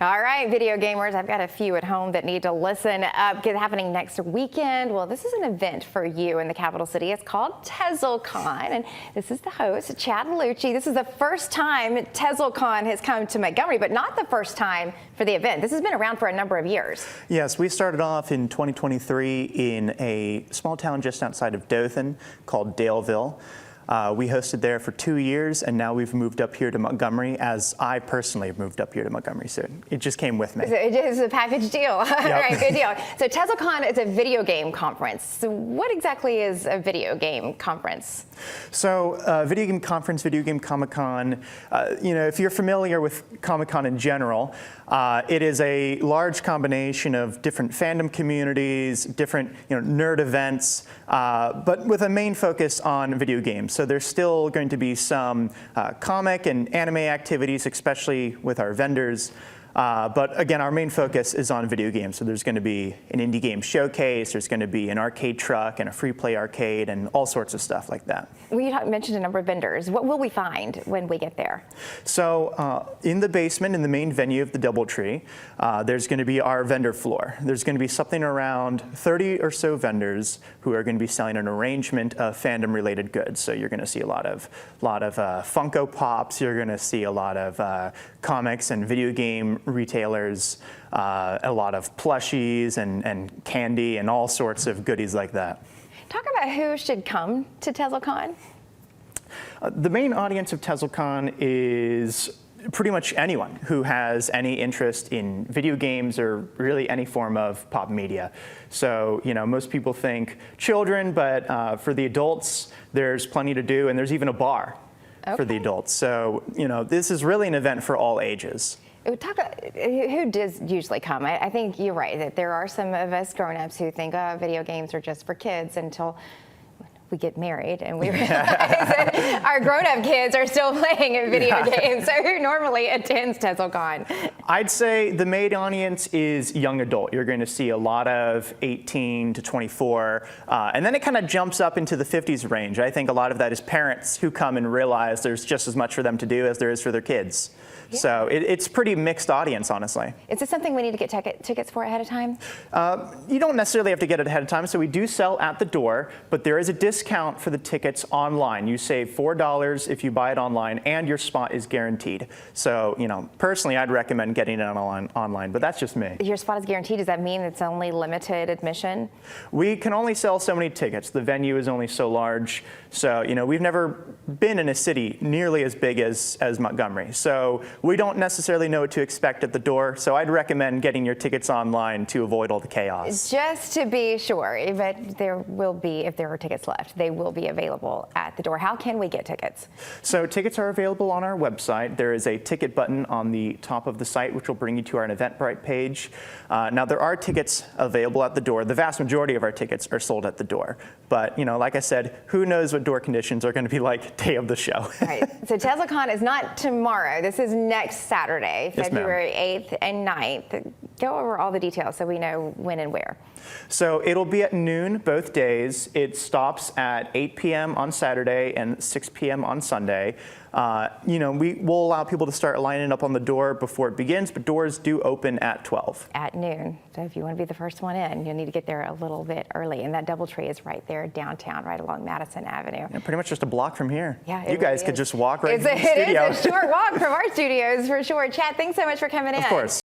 All right, video gamers, I've got a few at home that need to listen up. It's happening next weekend. Well, this is an event for you in the capital city. It's called Tezal-Con, and this is the host, Chad Lucci. This is the first time Tezal-Con has come to Montgomery, but not the first time for the event. This has been around for a number of years. Yes, we started off in 2023 in a small town just outside of Dothan called Daleville. We hosted there for 2 years, and now we've moved up here to Montgomery, as I personally have moved up here to Montgomery, so it just came with me. So it is a package deal. Yep. All right, good deal. So Tezal-Con is a video game conference. So what exactly is a video game conference? So video game conference, video game Comic-Con, if you're familiar with Comic-Con in general, it is a large combination of different fandom communities, different nerd events, but with a main focus on video games. So there's still going to be some comic and anime activities, especially with our vendors. But again, our main focus is on video games. So there's going to be an indie game showcase, there's going to be an arcade truck and a free play arcade and all sorts of stuff like that. We mentioned a number of vendors. What will we find when we get there? So in the basement, in the main venue of the DoubleTree, there's going to be our vendor floor. There's going to be something around 30 or so vendors who are going to be selling an arrangement of fandom-related goods. So you're going to see a lot of Funko Pops. You're going to see a lot of comics and video game retailers, a lot of plushies and candy and all sorts of goodies like that. Talk about who should come to Tezal-Con. The main audience of Tezal-Con is pretty much anyone who has any interest in video games or really any form of pop media. So, most people think children, but for the adults, there's plenty to do, and there's even a bar for the adults. So, this is really an event for all ages. Who does usually come? I think you're right that there are some of us grown-ups who think, video games are just for kids until we get married and we realize that our grown-up kids are still playing in video games. So who normally attends Tezal-Con? I'd say the main audience is young adult. You're going to see a lot of 18 to 24, and then it kind of jumps up into the 50s range. I think a lot of that is parents who come and realize there's just as much for them to do as there is for their kids. Yeah. So it's pretty mixed audience, honestly. Is this something we need to get tickets for ahead of time? You don't necessarily have to get it ahead of time. So we do sell at the door, but there is a discount for the tickets online. You save $4 if you buy it online, and your spot is guaranteed. So, personally, I'd recommend getting it online, but that's just me. Your spot is guaranteed. Does that mean it's only limited admission? We can only sell so many tickets. The venue is only so large. So, we've never been in a city nearly as big as Montgomery. So we don't necessarily know what to expect at the door. So I'd recommend getting your tickets online to avoid all the chaos. Just to be sure, but there will be, if there are tickets left, they will be available at the door. How can we get tickets? So tickets are available on our website. There is a ticket button on the top of the site, which will bring you to our Eventbrite page. Now, there are tickets available at the door. The vast majority of our tickets are sold at the door. But, like I said, who knows what door conditions are going to be like day of the show. All right. So Tezal-Con is not tomorrow. This is next Saturday, Yes, February 8th and 9th. Go over all the details so we know when and where. So it'll be at noon both days. It stops at 8 p.m. on Saturday and 6 p.m. on Sunday. We will allow people to start lining up on the door before it begins, but doors do open at 12. At noon. So if you want to be the first one in, you'll need to get there a little bit early. And that DoubleTree is right there downtown, right along Madison Avenue. Yeah, pretty much just a block from here. Yeah, you guys could just walk right to the studio. It is a short walk from our studios for sure. Chad, thanks so much for coming in. Of course.